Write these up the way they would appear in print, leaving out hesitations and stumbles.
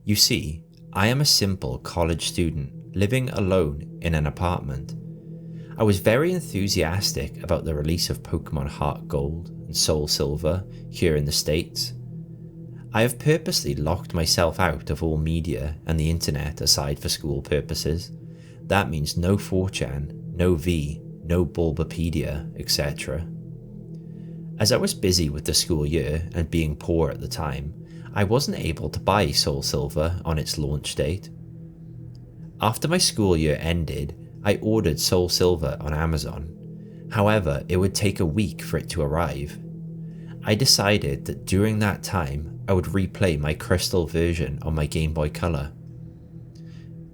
You see, I am a simple college student living alone in an apartment. I was very enthusiastic about the release of Pokémon Heart Gold and Soul Silver here in the States. I have purposely locked myself out of all media and the internet aside for school purposes. That means no 4chan, no V, no Bulbapedia, etc. As I was busy with the school year and being poor at the time, I wasn't able to buy Soul Silver on its launch date. After my school year ended, I ordered Soul Silver on Amazon. However, it would take a week for it to arrive. I decided that during that time, I would replay my Crystal version on my Game Boy Color.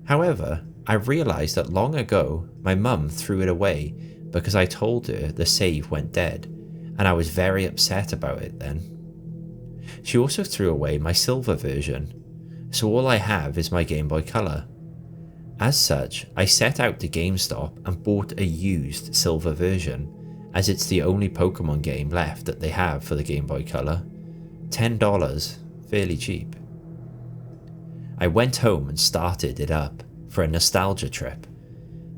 However, I realised that long ago, my mum threw it away because I told her the save went dead, and I was very upset about it then. She also threw away my Silver version, so all I have is my Game Boy Color. As such, I set out to GameStop and bought a used Silver version, as it's the only Pokemon game left that they have for the Game Boy Color. $10, fairly cheap. I went home and started it up for a nostalgia trip.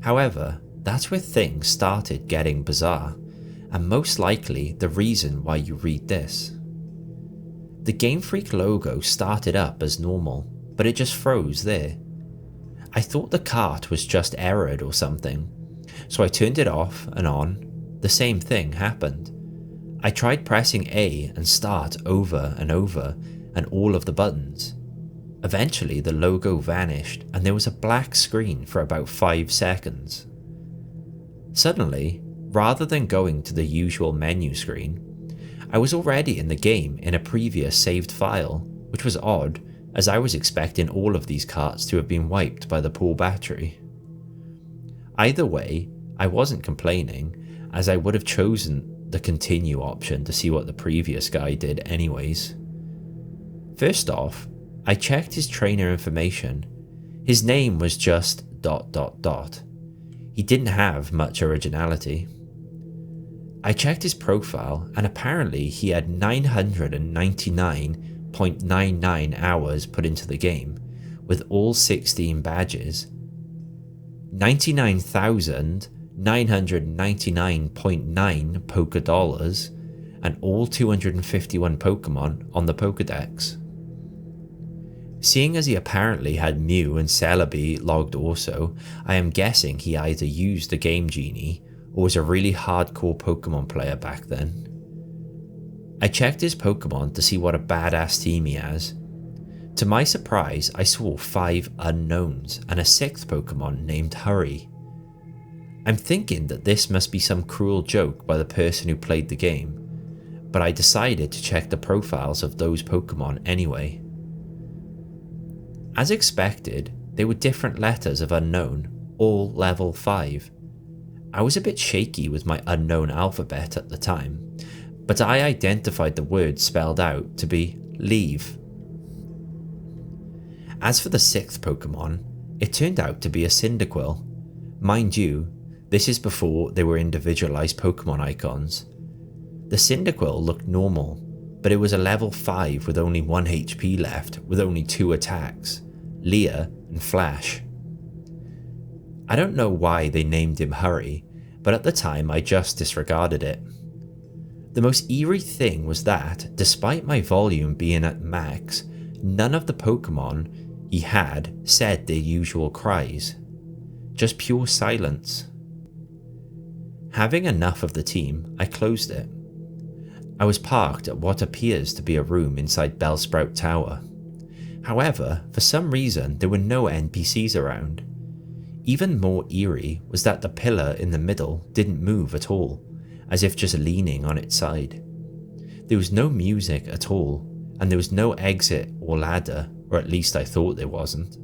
However, that's where things started getting bizarre, and most likely the reason why you read this. The Game Freak logo started up as normal, but it just froze there. I thought the cart was just errored or something, so I turned it off and on. The same thing happened. I tried pressing A and start over and over, and all of the buttons. Eventually the logo vanished and there was a black screen for about 5 seconds. Suddenly, rather than going to the usual menu screen, I was already in the game in a previous saved file, which was odd as I was expecting all of these carts to have been wiped by the poor battery. Either way, I wasn't complaining, as I would have chosen the continue option to see what the previous guy did anyways. First off, I checked his trainer information. His name was just ... He didn't have much originality. I checked his profile and apparently he had 999.99 hours put into the game, with all 16 badges. 99,999.9 Poké Dollars, and all 251 Pokemon on the Pokédex. Seeing as he apparently had Mew and Celebi logged also, I am guessing he either used the Game Genie or was a really hardcore Pokemon player back then. I checked his Pokemon to see what a badass team he has. To my surprise, I saw 5 unknowns and a 6th Pokemon named Hurry. I'm thinking that this must be some cruel joke by the person who played the game, but I decided to check the profiles of those Pokemon anyway. As expected, they were different letters of unknown, all level 5. I was a bit shaky with my unknown alphabet at the time, but I identified the word spelled out to be leave. As for the 6th Pokemon, it turned out to be a Cyndaquil. Mind you, this is before they were individualized Pokemon icons. The Cyndaquil looked normal, but it was a level 5 with only 1 HP left with only 2 attacks, Leer and Flash. I don't know why they named him Hurry, but at the time I just disregarded it. The most eerie thing was that, despite my volume being at max, none of the Pokemon he had said their usual cries. Just pure silence. Having enough of the team, I closed it. I was parked at what appears to be a room inside Bellsprout Tower. However, for some reason there were no NPCs around. Even more eerie was that the pillar in the middle didn't move at all, as if just leaning on its side. There was no music at all, and there was no exit or ladder, or at least I thought there wasn't.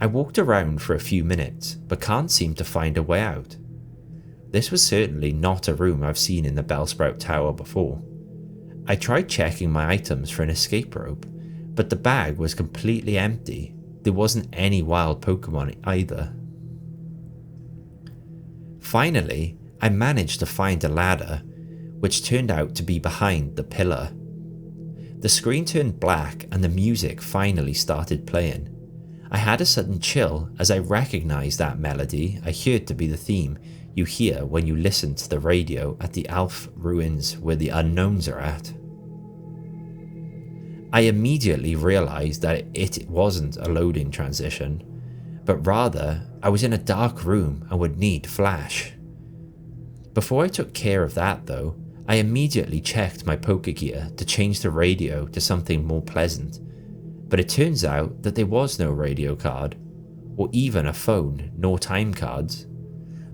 I walked around for a few minutes, but can't seem to find a way out. This was certainly not a room I've seen in the Bellsprout Tower before. I tried checking my items for an escape rope, but the bag was completely empty. There wasn't any wild Pokemon either. Finally, I managed to find a ladder, which turned out to be behind the pillar. The screen turned black and the music finally started playing. I had a sudden chill as I recognised that melody I heard to be the theme you hear when you listen to the radio at the Alf ruins where the unknowns are at. I immediately realised that it wasn't a loading transition, but rather I was in a dark room and would need flash. Before I took care of that though, I immediately checked my Pokegear to change the radio to something more pleasant, but it turns out that there was no radio card, or even a phone nor time cards.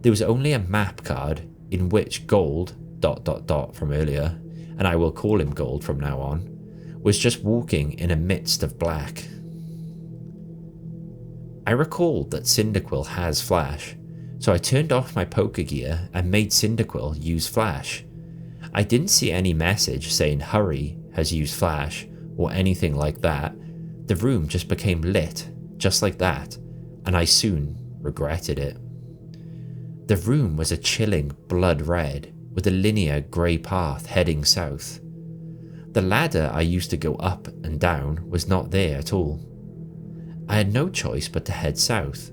There was only a map card in which Gold ... from earlier, and I will call him Gold from now on, was just walking in a midst of black. I recalled that Cyndaquil has flash, so I turned off my Pokegear and made Cyndaquil use flash. I didn't see any message saying hurry has used flash or anything like that. The room just became lit, just like that, and I soon regretted it. The room was a chilling blood red with a linear grey path heading south. The ladder I used to go up and down was not there at all. I had no choice but to head south.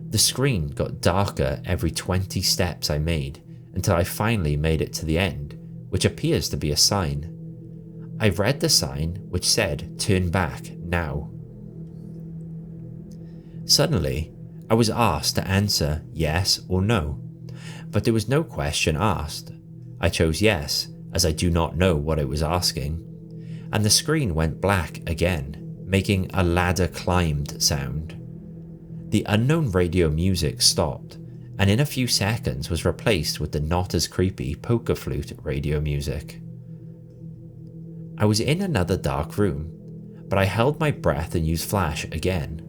The screen got darker every 20 steps I made until I finally made it to the end, which appears to be a sign. I read the sign which said turn back now. Suddenly, I was asked to answer yes or no, but there was no question asked. I chose yes, as I do not know what it was asking, and the screen went black again, making a ladder climbed sound. The unknown radio music stopped, and in a few seconds was replaced with the not as creepy poker flute radio music. I was in another dark room, but I held my breath and used flash again.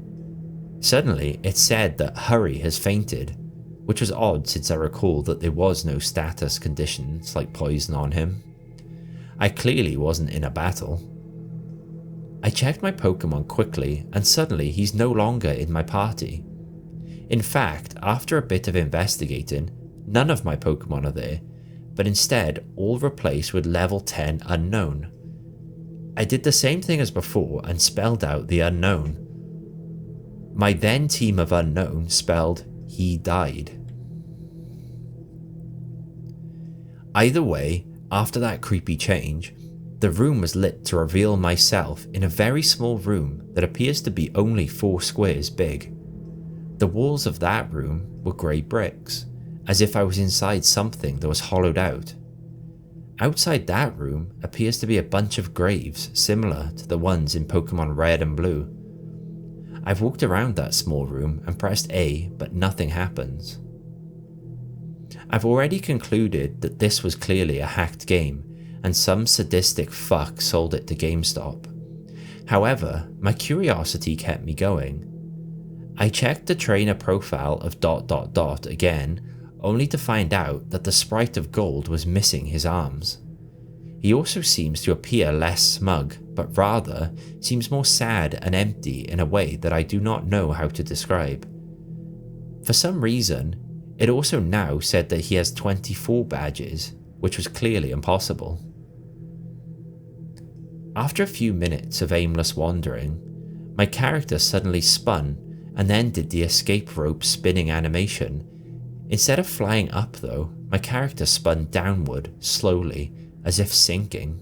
Suddenly it said that Hurry has fainted, which was odd since I recall that there was no status conditions like poison on him. I clearly wasn't in a battle. I checked my Pokemon quickly and suddenly he's no longer in my party. In fact, after a bit of investigating, none of my Pokemon are there, but instead all replaced with level 10 unknown. I did the same thing as before and spelled out the unknown. My then team of unknown spelled he died. Either way, after that creepy change, the room was lit to reveal myself in a very small room that appears to be only 4 squares big. The walls of that room were grey bricks, as if I was inside something that was hollowed out. Outside that room appears to be a bunch of graves similar to the ones in Pokemon Red and Blue. I've walked around that small room and pressed A, but nothing happens. I've already concluded that this was clearly a hacked game and some sadistic fuck sold it to GameStop. However, my curiosity kept me going. I checked the trainer profile of ... again, only to find out that the sprite of Gold was missing his arms. He also seems to appear less smug, but rather seems more sad and empty in a way that I do not know how to describe. For some reason, it also now said that he has 24 badges, which was clearly impossible. After a few minutes of aimless wandering, my character suddenly spun and then did the escape rope spinning animation. Instead of flying up though, my character spun downward, slowly, as if sinking.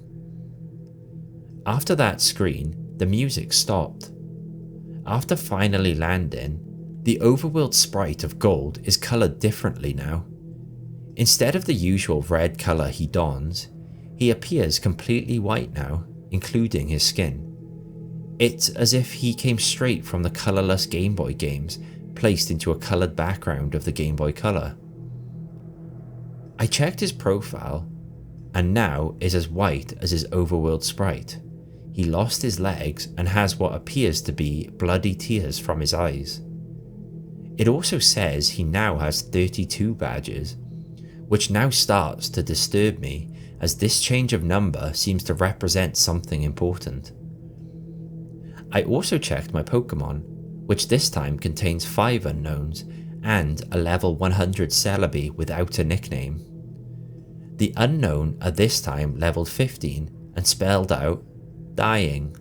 After that screen, the music stopped. After finally landing, the overworld sprite of Gold is coloured differently now. Instead of the usual red colour he dons, he appears completely white now, including his skin. It's as if he came straight from the colourless Game Boy games placed into a coloured background of the Game Boy Color. I checked his profile, and now is as white as his overworld sprite. He lost his legs and has what appears to be bloody tears from his eyes. It also says he now has 32 badges, which now starts to disturb me as this change of number seems to represent something important. I also checked my Pokemon, which this time contains 5 unknowns and a level 100 Celebi without a nickname. The unknown are this time leveled 15 and spelled out dying.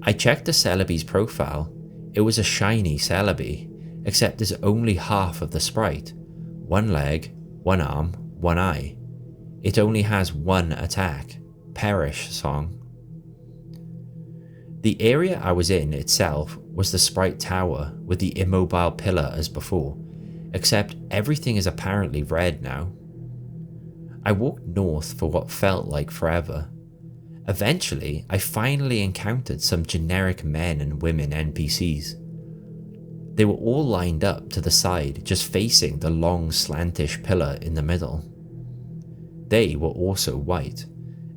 I checked the Celebi's profile. It was a shiny Celebi, except there's only half of the sprite. One leg, one arm, one eye. It only has one attack, Perish Song. The area I was in itself was the sprite tower with the immobile pillar as before, except everything is apparently red now. I walked north for what felt like forever. Eventually, I finally encountered some generic men and women NPCs. They were all lined up to the side, just facing the long slantish pillar in the middle. They were also white,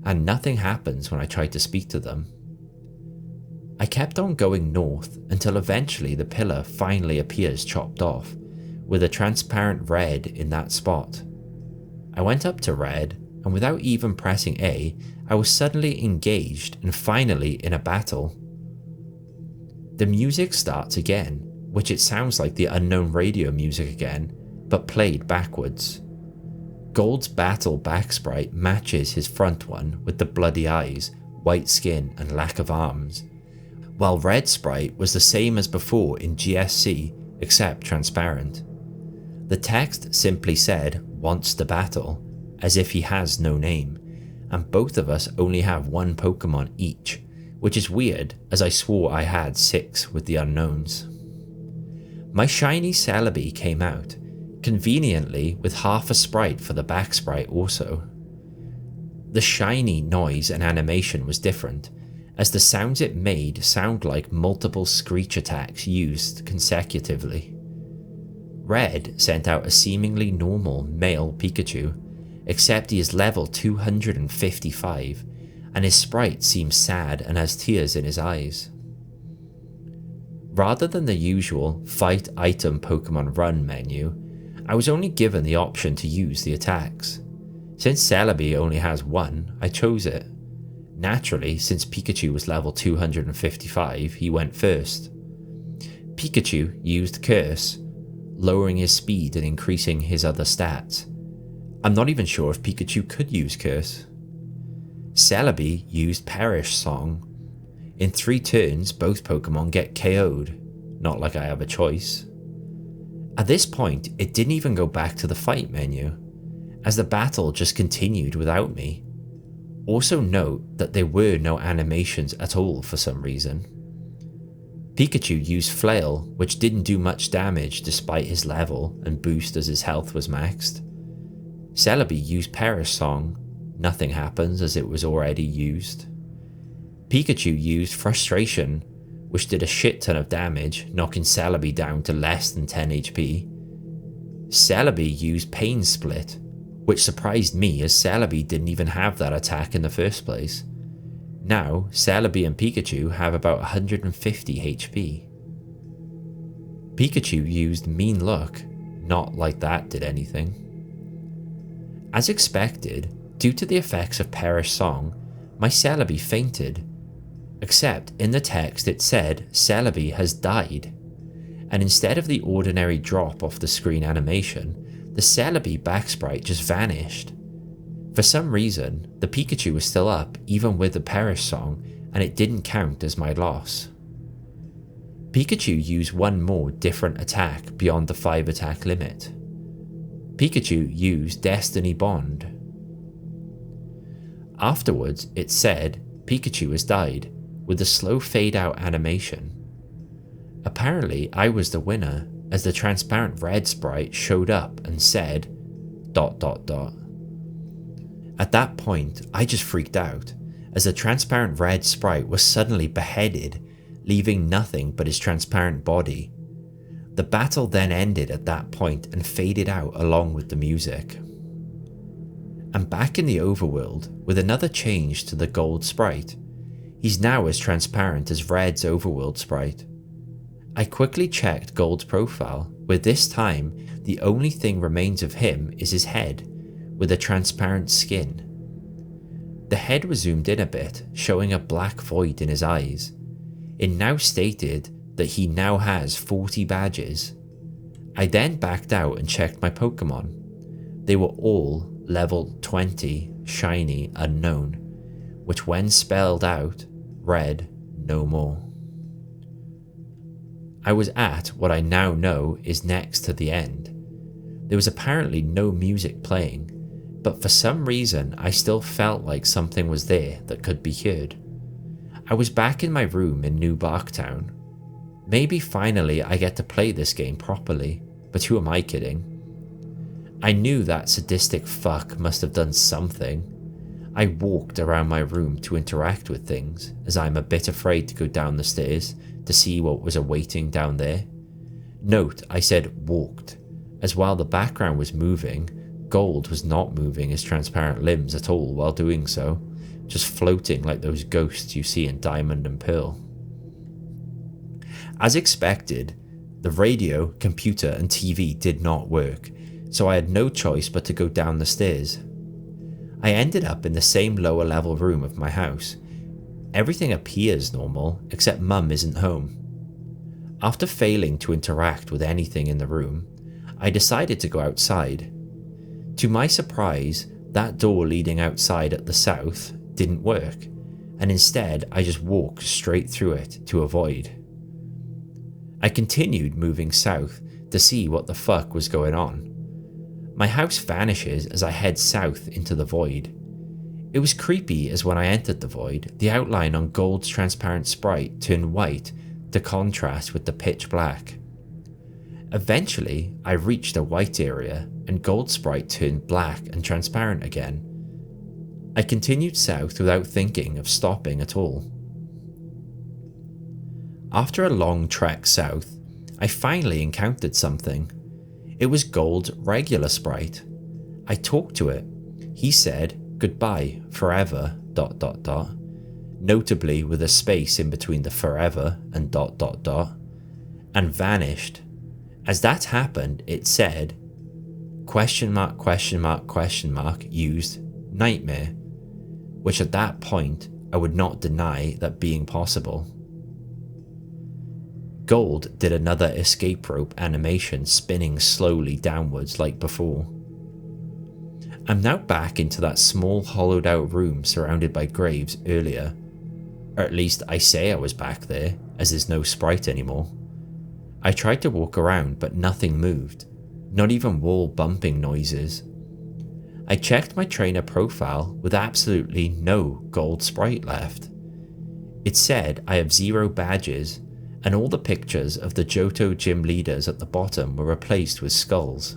and nothing happens when I tried to speak to them. I kept on going north until eventually the pillar finally appears chopped off, with a transparent red in that spot. I went up to red, and without even pressing A, I was suddenly engaged and finally in a battle. The music starts again, which it sounds like the unknown radio music again, but played backwards. Gold's battle back sprite matches his front one with the bloody eyes, white skin and lack of arms, while Red sprite was the same as before in GSC except transparent. The text simply said, "wants to battle," as if he has no name, and both of us only have one Pokemon each, which is weird as I swore I had 6 with the unknowns. My shiny Celebi came out, conveniently with half a sprite for the back sprite also. The shiny noise and animation was different, as the sounds it made sound like multiple screech attacks used consecutively. Red sent out a seemingly normal male Pikachu, except he is level 255, and his sprite seems sad and has tears in his eyes. Rather than the usual Fight Item Pokemon Run menu, I was only given the option to use the attacks. Since Celebi only has one, I chose it. Naturally, since Pikachu was level 255, he went first. Pikachu used Curse, lowering his speed and increasing his other stats. I'm not even sure if Pikachu could use Curse. Celebi used Perish Song. In 3 turns, both Pokemon get KO'd, not like I have a choice. At this point, it didn't even go back to the fight menu, as the battle just continued without me. Also note that there were no animations at all for some reason. Pikachu used Flail, which didn't do much damage despite his level and boost as his health was maxed. Celebi used Perish Song, nothing happens as it was already used. Pikachu used Frustration, which did a shit ton of damage, knocking Celebi down to less than 10 HP. Celebi used Pain Split, which surprised me as Celebi didn't even have that attack in the first place. Now, Celebi and Pikachu have about 150 HP. Pikachu used Mean Look, not like that did anything. As expected, due to the effects of Perish Song, my Celebi fainted. Except in the text it said Celebi has died, and instead of the ordinary drop off the screen animation, the Celebi back sprite just vanished. For some reason, the Pikachu was still up even with the Perish Song, and it didn't count as my loss. Pikachu used one more different attack beyond the 5 attack limit. Pikachu used Destiny Bond. Afterwards, it said Pikachu has died, with a slow fade out animation. Apparently, I was the winner, as the transparent red sprite showed up and said ... At that point, I just freaked out, as the transparent red sprite was suddenly beheaded, leaving nothing but his transparent body. The battle then ended at that point and faded out along with the music. I'm back in the overworld with another change to the gold sprite. He's now as transparent as Red's overworld sprite. I quickly checked Gold's profile, where this time the only thing remains of him is his head, with a transparent skin. The head was zoomed in a bit, showing a black void in his eyes. It now stated that he now has 40 badges. I then backed out and checked my Pokemon. They were all level 20, shiny, unknown, which when spelled out read no more. I was at what I now know is next to the end. There was apparently no music playing, but for some reason I still felt like something was there that could be heard. I was back in my room in New Barktown. Maybe finally I get to play this game properly, but who am I kidding? I knew that sadistic fuck must have done something. I walked around my room to interact with things, as I'm a bit afraid to go down the stairs to see what was awaiting down there. Note, I said walked, as while the background was moving, Gold was not moving his transparent limbs at all while doing so, just floating like those ghosts you see in Diamond and Pearl. As expected, the radio, computer and TV did not work, so I had no choice but to go down the stairs. I ended up in the same lower level room of my house. Everything appears normal, except Mum isn't home. After failing to interact with anything in the room, I decided to go outside. To my surprise, that door leading outside at the south didn't work, and instead I just walked straight through it to avoid. I continued moving south to see what the fuck was going on. My house vanishes as I head south into the void. It was creepy as when I entered the void, the outline on Gold's transparent sprite turned white to contrast with the pitch black. Eventually, I reached a white area and Gold's sprite turned black and transparent again. I continued south without thinking of stopping at all. After a long trek south, I finally encountered something. It was Gold's regular sprite. I talked to it. He said, "Goodbye, forever, ... notably with a space in between the forever and ... and vanished. As that happened, it said, ... used nightmare, which at that point, I would not deny that being possible. Gold did another escape rope animation spinning slowly downwards like before. I'm now back into that small hollowed out room surrounded by graves earlier. Or at least I say I was back there, as there's no sprite anymore. I tried to walk around but nothing moved, not even wall bumping noises. I checked my trainer profile with absolutely no Gold sprite left. It said I have 0 badges, and all the pictures of the Johto gym leaders at the bottom were replaced with skulls.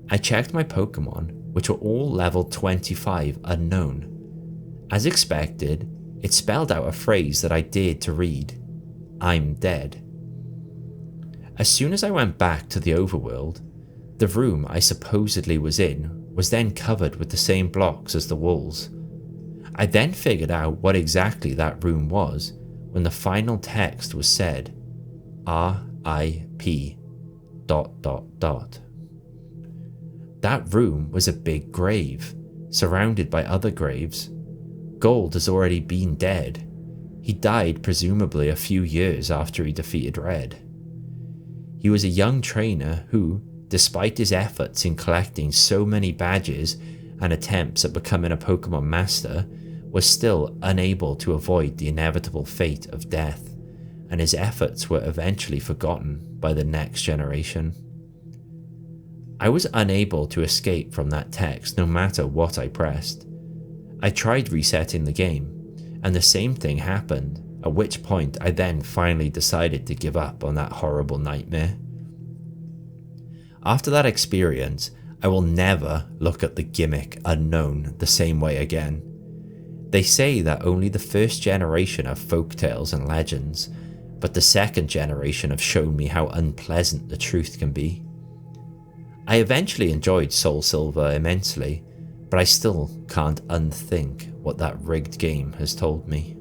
I checked my Pokémon, which were all level 25 unknown. As expected, it spelled out a phrase that I dared to read: "I'm dead." As soon as I went back to the overworld, the room I supposedly was in was then covered with the same blocks as the walls. I then figured out what exactly that room was when the final text was said, RIP ... That room was a big grave, surrounded by other graves. Gold has already been dead. He died presumably a few years after he defeated Red. He was a young trainer who, despite his efforts in collecting so many badges and attempts at becoming a Pokemon Master, was still unable to avoid the inevitable fate of death, and his efforts were eventually forgotten by the next generation. I was unable to escape from that text no matter what I pressed. I tried resetting the game, and the same thing happened, at which point I then finally decided to give up on that horrible nightmare. After that experience, I will never look at the gimmick Unknown the same way again. They say that only the first generation have folktales and legends, but the second generation have shown me how unpleasant the truth can be. I eventually enjoyed Soul Silver immensely, but I still can't unthink what that rigged game has told me.